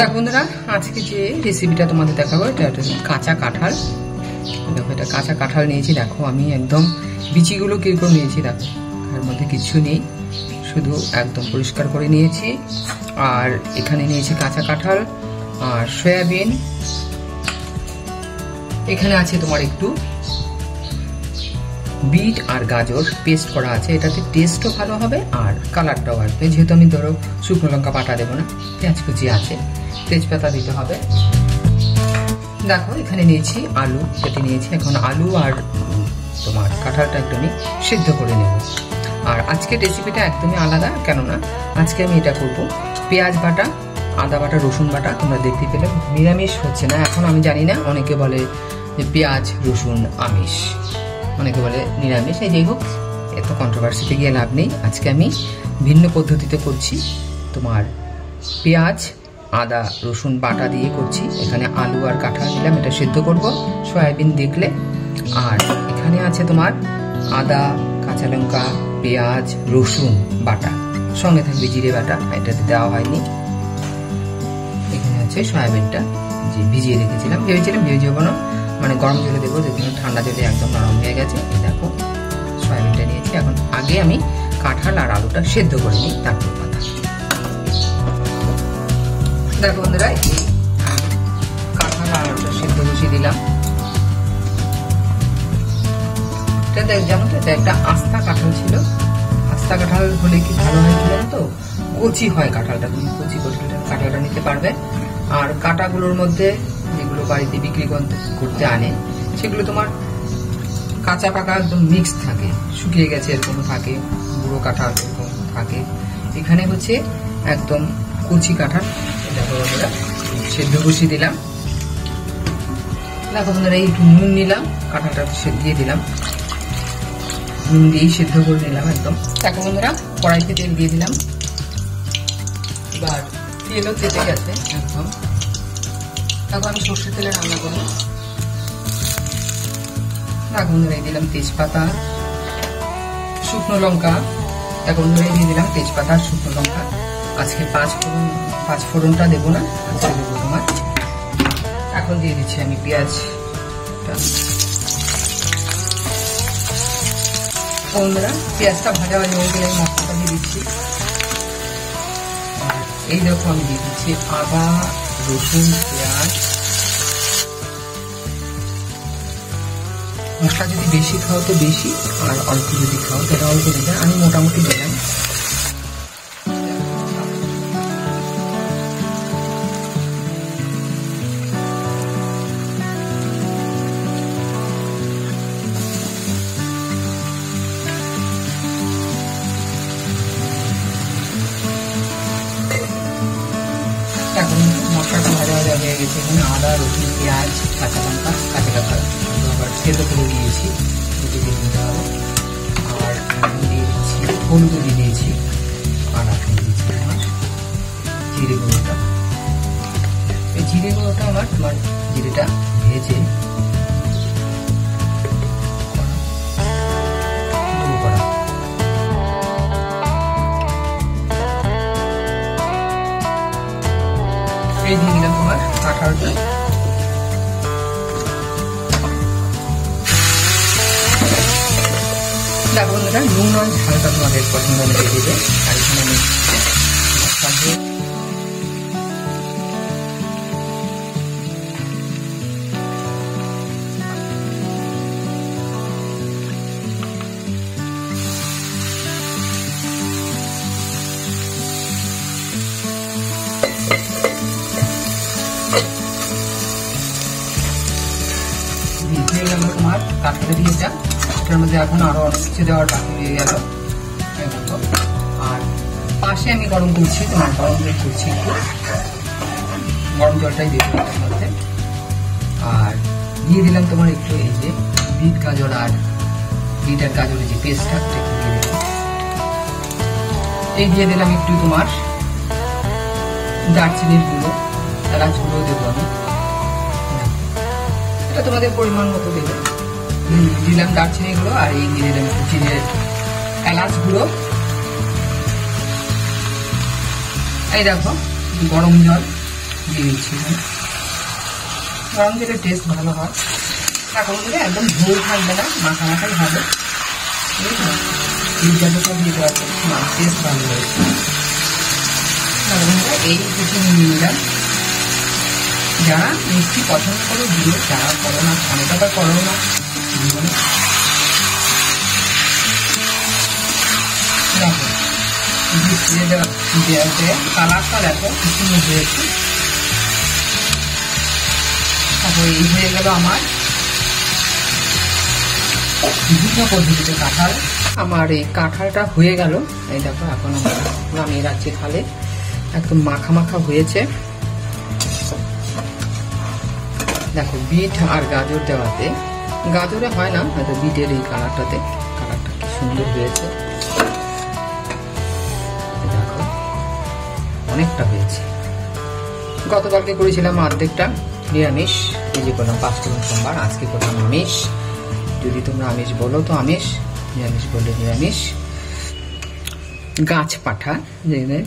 দেখো বন্ধুরা, আজকে যে রেসিপিটা তোমাদের দেখাবো এটা কাঁচা কাঁঠাল। দেখো এটা কাঁচা কাঁঠাল নিয়েছি। দেখো আমি একদম বিচিগুলো কিরকম নিয়েছি, দেখো এর মধ্যে কিছু নেই, শুধু একদম পরিষ্কার করে নিয়েছি। আর এখানে নিয়েছি কাঁচা কাঁঠাল আর সয়াবিন। এখানে আছে তোমার একটু বিট আর গাজর পেস্ট করা আছে, এটাতে টেস্টও ভালো হবে আর কালারটাও আসবে। যেহেতু আমি ধরো শুকনো লঙ্কা বাটা দেবো না, পেঁয়াজ কুচি আছে, তেজপাতা দিতে হবে। দেখো এখানে নিয়েছি আলু কেটে নিয়েছি। এখন আলু আর তোমার কাঁঠালটা একটু আমি সিদ্ধ করে নেব। আর আজকে রেসিপিটা একদমই আলাদা, কেননা আজকে আমি এটা করব পেঁয়াজ বাটা, আদা বাটা, রসুন বাটা। তোমরা দেখতে পেলে নিরামিষ হচ্ছে না এখন, আমি জানি না, অনেকে বলে যে পেঁয়াজ রসুন আমিষ, অনেকে বলে নিরামিষ। এই যাই হোক, এত কন্ট্রোভার্সিতে গিয়ে লাভ নেই। আজকে আমি ভিন্ন পদ্ধতিতে করছি, তোমার পেঁয়াজ আদা রসুন বাটা দিয়ে করছি। এখানে আলু আর কাঁঠাল নিলাম, এটা সিদ্ধ করব। সয়াবিন দেখলে, আর এখানে আছে তোমার আদা কাঁচা লঙ্কা পেঁয়াজ রসুন বাটা, সঙ্গে থাকবে জিরে বাটা, এটাতে দেওয়া হয়নি। এখানে আছে সয়াবিনটা যে ভিজিয়ে রেখেছিলাম, ভেবেছিলাম ভিজে যাবো না, মানে গরম জলে দেবো, যেখানে ঠান্ডা জলে একদম নরম হয়ে গেছে। এই দেখো সয়াবিনটা নিয়েছি। এখন আগে আমি কাঁঠাল আর আলুটা সেদ্ধ করে নিই, তারপর কথা। দেখো বন্ধুরা, কাঁঠাল আর আলুটা সেদ্ধ বসিয়ে দিলাম। এটা জানো তো, এটা একটা আস্তা কাঁঠাল ছিল। আস্তা কাঁঠাল হলে কি ভালো হয় কি জানো তো, কচি হয় কাঁঠালটা, তুমি কচি কাঁঠালটা নিতে পারবে। আর কাঁটাগুলোর মধ্যে যেগুলো বাড়িতে বিক্রি করতে আনে, সেগুলো তোমার কাঁচা পাকা একদম মিক্স থাকে, শুকিয়ে গেছে এরকম থাকে, বুড়ো কাঁঠাল এরকম থাকে। এখানে হচ্ছে একদম কচি কাঁঠাল। দেখো বন্ধুরা, সেদ্ধ বসিয়ে দিলাম। দেখো বন্ধুরা, একটু নুন নিলাম, কাঁঠালটা দিয়ে দিলাম, নুন দিয়েই সেদ্ধ করে নিলাম একদম। দেখো বন্ধুরা, কড়াইতে তেল দিয়ে দিলাম। এবার তেলও তেতে গেছে একদম। দেখো আমি সর্ষের তেলে রান্না করি। দেখো বন্ধুরা, দিলাম তেজপাতা শুকনো লঙ্কা। দেখো বন্ধুরা, দিয়ে দিলাম তেজপাতা শুকনো লঙ্কা। আজকে পাঁচ ফোড়নটা দেবো না, আজকে দেবো তোমার। এখন দিয়ে দিচ্ছি আমি পেঁয়াজটা। বন্ধুরা, পেঁয়াজটা ভাজা ভাজা হয়ে গেলে আমি মশলাটা দিয়ে দিচ্ছি। আর এই দেখো আমি দিয়ে দিচ্ছি আদা রসুন পেঁয়াজ। মশলা যদি বেশি খাও তো বেশি, আর অল্প যদি খাও তাহলে অল্প দেবে। আমি মোটামুটি দিলাম। এখন মশলাটা ভাজা ভাজা হয়ে গেছে। এখানে আদা রসুন পেঁয়াজ কাঁচা লঙ্কা আবার সেদ্ধ করে দিয়েছি, দিয়ে দিতে হবে। আর আমি দিয়ে দিচ্ছি হলুদ দিয়ে দিয়েছি, আর এখন দিচ্ছি আমার জিরে গুঁড়োটা। এই জিরে গুঁড়োটা আমার তোমার জিরেটা ভেজে গুঁড়ো করা। এই দিয়ে দিলাম তোমার কাঁঠালটা। দেখো বন্ধুরা, নুন আর ঝালটা তোমাদের পছন্দ অনুযায়ী দেবে। আর এখানে আমি তোমার কাঁঠালে দিয়ে যা, এটার মধ্যে এখন আরো অনেক কিছু দেওয়ার বাকি হয়ে গেল। আর পাশে আমি গরম করছি, তোমার গরম জল করছি, একটু গরম জলটাই দিয়ে দিলাম এর মধ্যে। আর দিয়ে দিলাম তোমার একটু এই যে বিট গাজর আর গাজরের যে পেস্টটা দিয়ে দিলাম। এই দিয়ে দিলাম একটু তোমার দারচিনির গুঁড়ো, এলাচ গুঁড়ো দেবো আমি, এটা তোমাদের পরিমাণ মতো দেবে। দিলাম দারচিনি গুঁড়ো, আর এই দিয়ে দিলাম একটু এলাচ গুঁড়ো। এই দেখো গরম জল দিয়ে দিচ্ছি, গরম দিলে টেস্ট ভালো হয়। এখন দিলে একদম ঝোল থাকবে না, মাখা মাখাই হবে, সব দিতে পারবে, টেস্ট ভালো হয়েছে। এই কিছু নিয়ে নিলাম, যারা মিষ্টি পছন্দ করো দিও, যারা করো না অনেকটা আবার করো না। দেখো কালারটা দেখো কি সুন্দর হয়েছে। তারপর এই হয়ে গেল আমার বিভিন্ন পদ্ধতিতে কাঁঠাল। আমার এই কাঁঠালটা হয়ে গেল, এই দেখো এখন আমরা নামিয়ে রাখছি থালে, একদম মাখা মাখা হয়েছে। দেখো বিট আর গাজর দেওয়াতে, গাজরে হয় না হয়তো বিটের এই কালারটাতে, কালারটা কি সুন্দর হয়েছে। দেখো অনেকটা হয়েছে। গতকালকে করেছিলাম অর্ধেকটা নিরামিষ, এই যে করলাম 5টা সোমবার, আজকে করলাম আমিষ। যদি তোমরা আমিষ বলো তো আমিষ, নিরামিষ বললে নিরামিষ। গাছ পাঠা,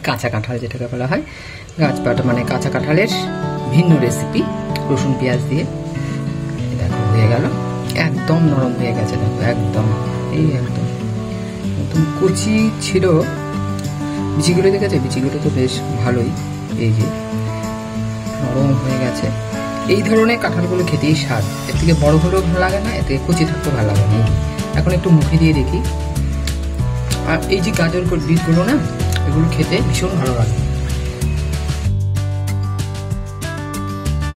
কাঁচা কাঁঠাল যেটাকে বলা হয়, গাছ পাঠা মানে কাঁচা কাঁঠালের ভিন্ন রেসিপি, রসুন পেঁয়াজ দিয়ে। দেখো হয়ে গেল, একদম নরম হয়ে গেছে। দেখো একদম এই একদম একদম কুচি ছিল, বিচিগুলো দেখেছে, বিচিগুলো তো বেশ ভালোই, এই যে নরম হয়ে গেছে। এই ধরনের কাঁঠালগুলো খেতেই স্বাদ, এর থেকে বড় হলেও ভালো লাগে না, এর থেকে কুচি থাকতেও ভালো লাগে না। এখন একটু মুখে দিয়ে দেখি। আর এই যে গাজর বিটগুলো না, এগুলো খেতে ভীষণ ভালো লাগে।